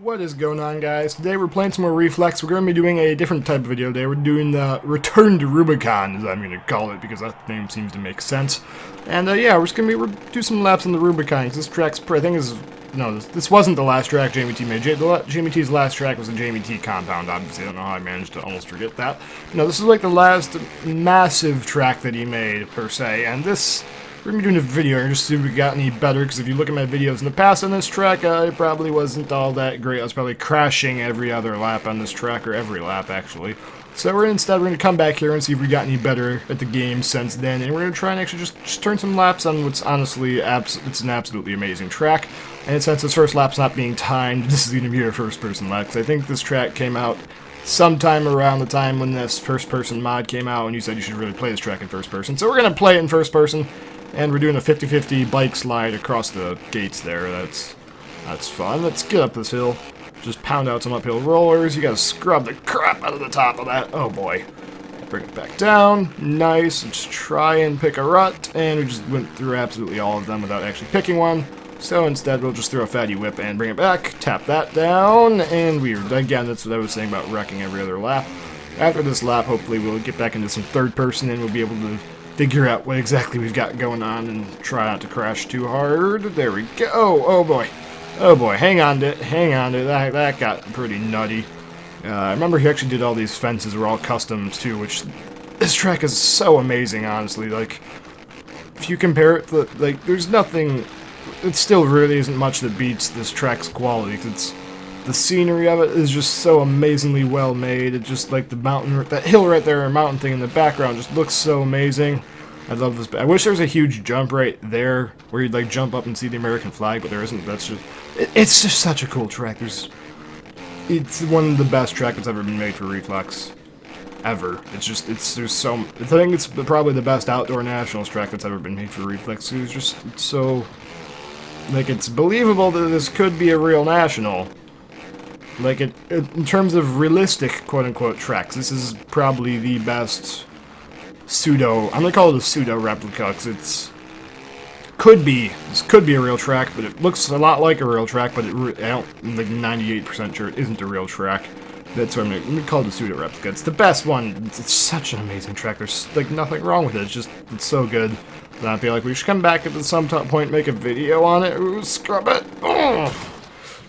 What is going on, guys? Today we're playing some more Reflex. We're going to be doing a different type of video today. We're doing the Return to Rubicon, as I'm going to call it, because that name seems to make sense. And yeah, we're just going to do some laps on the Rubicon, because this track's, I think is, no, this wasn't the last track Jamie T made. Jamie T's last track was the Jamie T compound, obviously. I don't know how I managed to almost forget that. No, this is like the last massive track that he made, per se, and this... We're going to be doing a video here just to see if we got any better, because if you look at my videos in the past on this track, it probably wasn't all that great. I was probably crashing every other lap on this track, or every lap, actually. So we're going to come back here and see if we got any better at the game since then, and we're going to try and actually just turn some laps on what's honestly, it's an absolutely amazing track. And since this first lap's not being timed, this is going to be our first-person lap, because I think this track came out sometime around the time when this first-person mod came out, and you said you should really play this track in first person. So we're going to play it in first person. And we're doing a 50-50 bike slide across the gates there. That's fun. Let's get up this hill. Just pound out some uphill rollers. You gotta scrub the crap out of the top of that. Oh boy. Bring it back down. Nice. Let's try and pick a rut. And we just went through absolutely all of them without actually picking one. So instead we'll just throw a fatty whip and bring it back. Tap that down. And again, that's what I was saying about wrecking every other lap. After this lap, hopefully we'll get back into some third person and we'll be able to figure out what exactly we've got going on and try not to crash too hard. There we go. Oh boy. Oh boy. Hang on to it. Hang on to it. That got pretty nutty. I remember he actually did all these fences were all customs too, which this track is so amazing, honestly. Like, if you compare it to, like, there's nothing, it still really isn't much that beats this track's quality, 'cause it's, the scenery of it is just so amazingly well made. It just, like, the mountain, that hill right there, or mountain thing in the background just looks so amazing. I love this. I wish there was a huge jump right there where you'd, like, jump up and see the American flag, but there isn't. That's just, it's just such a cool track. It's one of the best tracks that's ever been made for Reflex. Ever. There's so, I think it's probably the best outdoor nationals track that's ever been made for Reflex. It's so, like, it's believable that this could be a real national. Like, in terms of realistic, quote-unquote, tracks, this is probably the best I'm gonna call it a pseudo-replica, because this could be a real track, but it looks a lot like a real track, but I'm like 98% sure it isn't a real track. That's what I'm gonna call it a pseudo-replica. It's the best one. It's such an amazing track. There's, like, nothing wrong with it. It's so good. And I feel like we should come back at some point and make a video on it. Ooh, scrub it. Oh.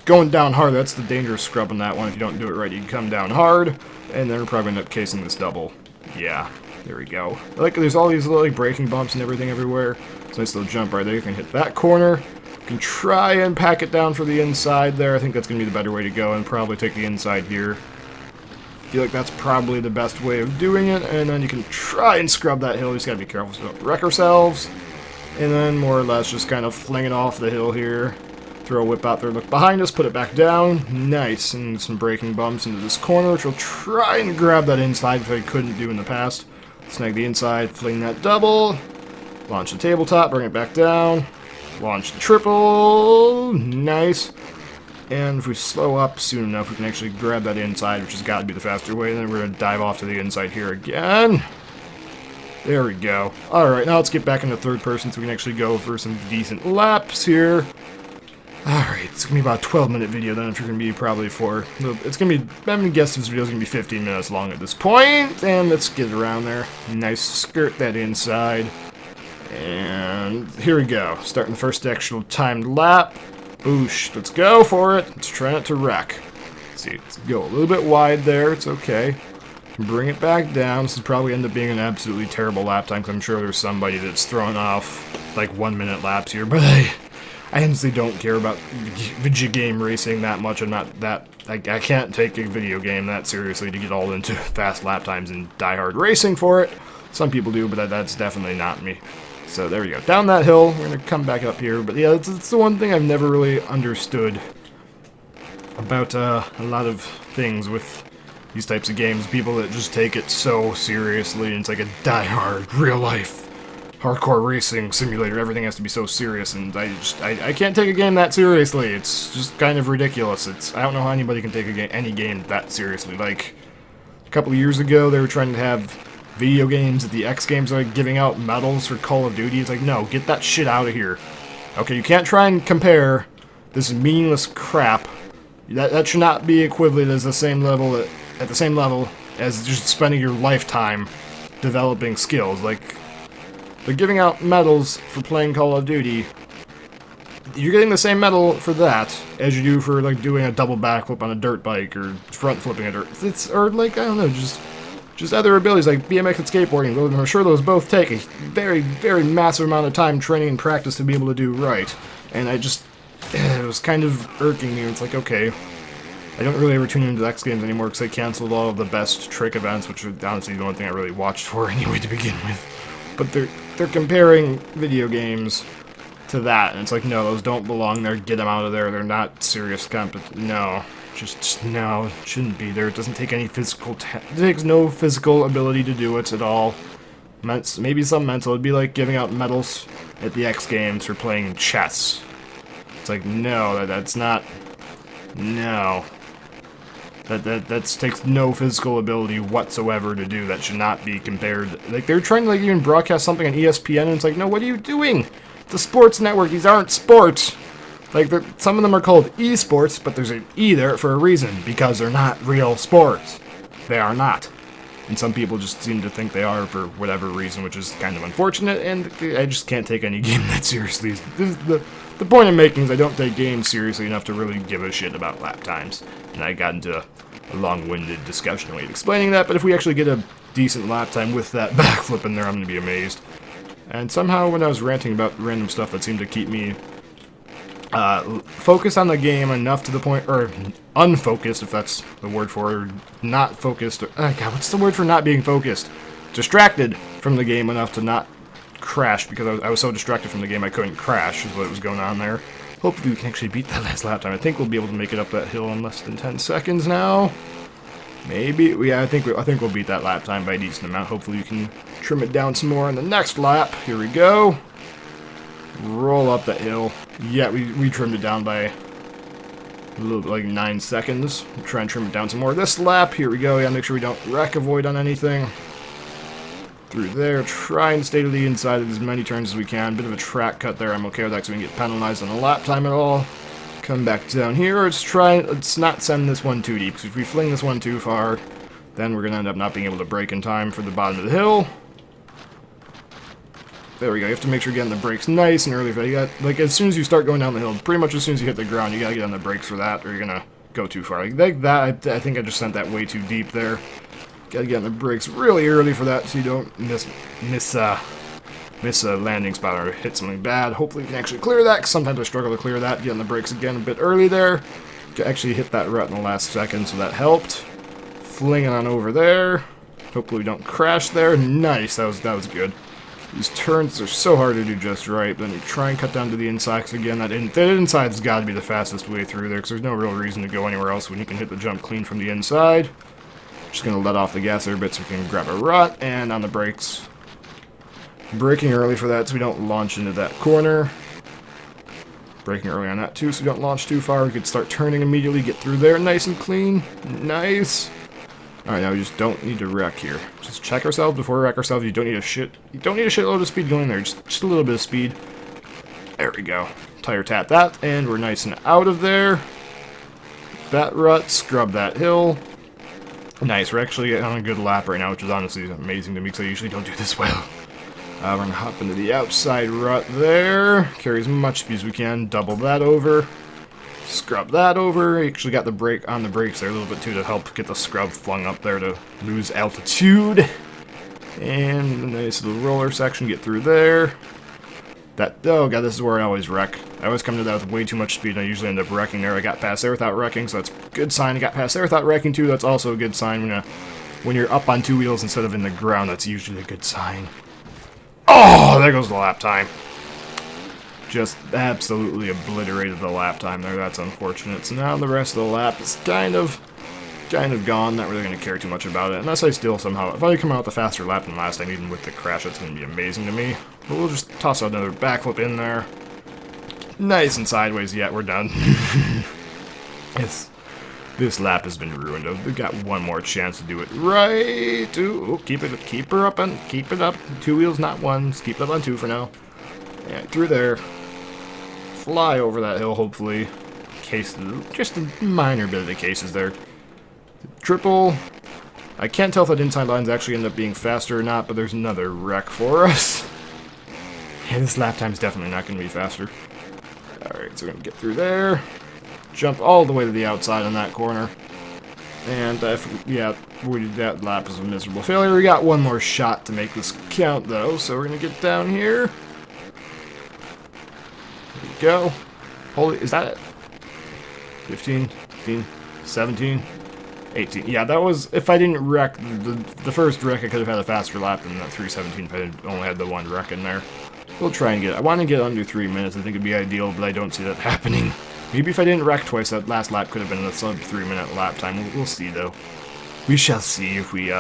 Going down hard, that's the dangerous scrub on that one. If you don't do it right, you can come down hard, and then we're probably going to end up casing this double. Yeah, there we go. Like, there's all these little, like, braking bumps and everything everywhere. It's a nice little jump right there. You can hit that corner. You can try and pack it down for the inside there. I think that's going to be the better way to go, and probably take the inside here. I feel like that's probably the best way of doing it, and then you can try and scrub that hill. You just got to be careful so we don't wreck ourselves. And then, more or less, just kind of fling it off the hill here. Throw a whip out there, look behind us, put it back down. Nice. And some braking bumps into this corner, which we'll try and grab that inside, which I couldn't do in the past. Snag the inside, fling that double. Launch the tabletop, bring it back down. Launch the triple. Nice. And if we slow up soon enough, we can actually grab that inside, which has got to be the faster way. And then we're going to dive off to the inside here again. There we go. Alright, now let's get back into third person so we can actually go for some decent laps here. Alright, it's going to be about a 12-minute video then, if you're going to be probably for... It's going to be... I'm going to guess this video is going to be 15 minutes long at this point. And let's get around there. Nice, skirt that inside. And here we go. Starting the first actual timed lap. Boosh. Let's go for it. Let's try not to wreck. Let's see, let's go a little bit wide there. It's okay. Bring it back down. This will probably end up being an absolutely terrible lap time, because I'm sure there's somebody that's throwing off, like, 1-minute laps here, but I honestly don't care about video game racing that much. I'm not that... I can't take a video game that seriously to get all into fast lap times and die-hard racing for it. Some people do, but that's definitely not me. So there we go. Down that hill. We're going to come back up here. But yeah, it's the one thing I've never really understood about a lot of things with these types of games. People that just take it so seriously, and it's like a die-hard, real-life hardcore racing simulator. Everything has to be so serious, and I can't take a game that seriously. It's just kind of ridiculous. I don't know how anybody can take any game that seriously. Like, a couple of years ago, they were trying to have video games at the X Games, like, giving out medals for Call of Duty. It's like, no, get that shit out of here. Okay, you can't try and compare this meaningless crap That should not be equivalent as the same level at the same level as just spending your lifetime developing skills. Like, they're giving out medals for playing Call of Duty. You're getting the same medal for that as you do for, like, doing a double backflip on a dirt bike or front flipping a dirt. Or, like, I don't know, just other abilities like BMX and skateboarding. I'm sure those both take a very, very massive amount of time, training, and practice to be able to do right. And it was kind of irking me. It's like, okay, I don't really ever tune into X Games anymore because they canceled all of the best trick events, which was honestly the only thing I really watched for anyway to begin with. But they're comparing video games to that, and it's like, no, those don't belong there. Get them out of there. They're not serious no. Just no, it shouldn't be there. It doesn't take any physical it takes no physical ability to do it at all. Maybe some mental. It'd be like giving out medals at the X Games for playing chess. It's like, no, that's not... No. That takes no physical ability whatsoever to do. That should not be compared. Like, they're trying to, like, even broadcast something on ESPN, and it's like, no, what are you doing? It's a sports network. These aren't sports. Like, some of them are called esports, but there's an E there for a reason, because they're not real sports. They are not. And some people just seem to think they are for whatever reason, which is kind of unfortunate, and I just can't take any game that seriously. The point I'm making is I don't take games seriously enough to really give a shit about lap times. And I got into a long-winded discussion way of explaining that, but if we actually get a decent lap time with that backflip in there, I'm going to be amazed. And somehow when I was ranting about random stuff, that seemed to keep me focused on the game enough to the point, or unfocused, if that's the word for it, or not focused, or, God, what's the word for not being focused? Distracted from the game enough to not crash, because I was so distracted from the game I couldn't crash, is what was going on there. Hopefully we can actually beat that last lap time. I think we'll be able to make it up that hill in less than 10 seconds now. Maybe. Yeah, I think we'll beat that lap time by a decent amount. Hopefully we can trim it down some more on the next lap. Here we go. Roll up that hill. Yeah, we trimmed it down by a little bit, like 9 seconds. We'll try and trim it down some more this lap. Here we go. Yeah, make sure we don't wreck avoid on anything. Through there. Try and stay to the inside of as many turns as we can. Bit of a track cut there. I'm okay with that because we can get penalized on the lap time at all. Come back down here. Let's not send this one too deep, because if we fling this one too far, then we're going to end up not being able to brake in time for the bottom of the hill. There we go. You have to make sure you're getting the brakes nice and early for that. You got, like, as soon as you start going down the hill, pretty much as soon as you hit the ground, you got to get on the brakes for that, or you're going to go too far. Like that, I think I just sent that way too deep there. Got to get on the brakes really early for that, so you don't miss a landing spot or hit something bad. Hopefully you can actually clear that, because sometimes I struggle to clear that. Get on the brakes again a bit early there. Actually hit that rut in the last second, so that helped. Fling it on over there. Hopefully we don't crash there. Nice, that was good. These turns are so hard to do just right, but then you try and cut down to the inside, because again, that inside's got to be the fastest way through there, because there's no real reason to go anywhere else when you can hit the jump clean from the inside. Just going to let off the gas there a bit so we can grab a rut, and on the brakes. Braking early for that so we don't launch into that corner. Braking early on that too so we don't launch too far. We could start turning immediately, get through there nice and clean. Nice. Alright, now we just don't need to wreck here. Just check ourselves before we wreck ourselves. You don't need a shitload of speed going there. Just a little bit of speed. There we go. Tire tap that, and we're nice and out of there. That rut, scrub that hill. Nice, we're actually on a good lap right now, which is honestly amazing to me, because I usually don't do this well. We're going to hop into the outside rut there. Carry as much speed as we can. Double that over. Scrub that over. Actually got the brake on the brakes there a little bit too to help get the scrub flung up there to lose altitude. And a nice little roller section. Get through there. Oh god, this is where I always wreck. I always come to that with way too much speed, and I usually end up wrecking there. I got past there without wrecking, so that's a good sign. I got past there without wrecking too. That's also a good sign. When you're up on two wheels instead of in the ground, that's usually a good sign. Oh, there goes the lap time. Just absolutely obliterated the lap time there. That's unfortunate. So now the rest of the lap is kind of gone. Not really going to care too much about it. Unless I still somehow... If I come out with a faster lap than last time, even with the crash, that's going to be amazing to me. But we'll just toss out another backflip in there. Nice and sideways. Yeah, we're done. This lap has been ruined. We've got one more chance to do it right. Ooh, keep her up, and keep it up. Two wheels, not one. Just keep it up on two for now. Yeah, through there. Fly over that hill, hopefully. case, just a minor bit of the cases there. Triple. I can't tell if that inside lines actually end up being faster or not, but there's another wreck for us. Yeah, this lap time's definitely not going to be faster. Alright, so we're going to get through there. Jump all the way to the outside on that corner. And that lap was a miserable failure. We got one more shot to make this count, though, so we're going to get down here. There we go. Holy, is that it? 15, 15, 17, 18. Yeah, that was, if I didn't wreck the first wreck, I could have had a faster lap than that 3:17 if I only had the one wreck in there. We'll try and I want to get under 3 minutes. I think it'd be ideal, but I don't see that happening. Maybe if I didn't wreck twice, that last lap could have been a sub 3-minute lap time. We'll see, though. We shall see if we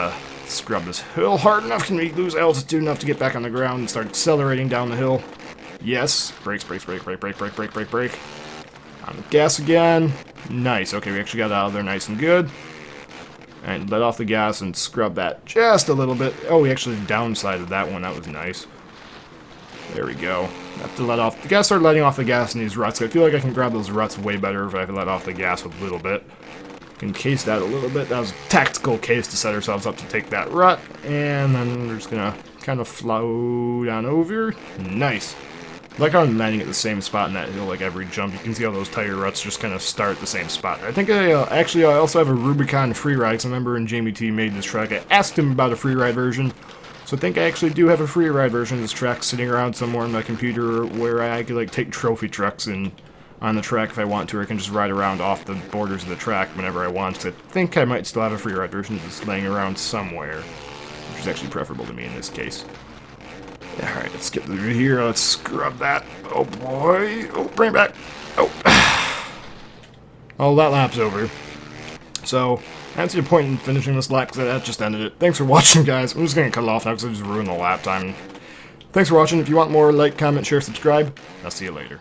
scrub this hill hard enough. Can we lose altitude enough to get back on the ground and start accelerating down the hill? Yes. Brakes, brakes, brake, brake, brake, brake, brake, brake, brake. On the gas again. Nice. Okay, we actually got out of there nice and good. And let off the gas and scrub that just a little bit. Oh, we actually downsided that one. That was nice. There we go. Have to let off. You gotta start letting off the gas in these ruts. I feel like I can grab those ruts way better if I let off the gas a little bit. Can case that a little bit. That was a tactical case to set ourselves up to take that rut. And then we're just gonna kind of flow down over. Nice. I like how I'm landing at the same spot in that hill like every jump. You can see how those tire ruts just kind of start at the same spot. I think I also have a Rubicon freeride. Because I remember when Jamie T made this track, I asked him about a freeride version. So I think I actually do have a free ride version of this track sitting around somewhere on my computer where I could like take trophy trucks on the track if I want to, or I can just ride around off the borders of the track whenever I want. So I think I might still have a free ride version just laying around somewhere, which is actually preferable to me in this case. Alright, let's get through here. Let's scrub that. Oh boy. Oh, bring it back. Oh. Oh, that lap's over. So, I don't see a point in finishing this lap because that just ended it. Thanks for watching, guys. I'm just going to cut it off now because I just ruined the lap time. Thanks for watching. If you want more, like, comment, share, subscribe. I'll see you later.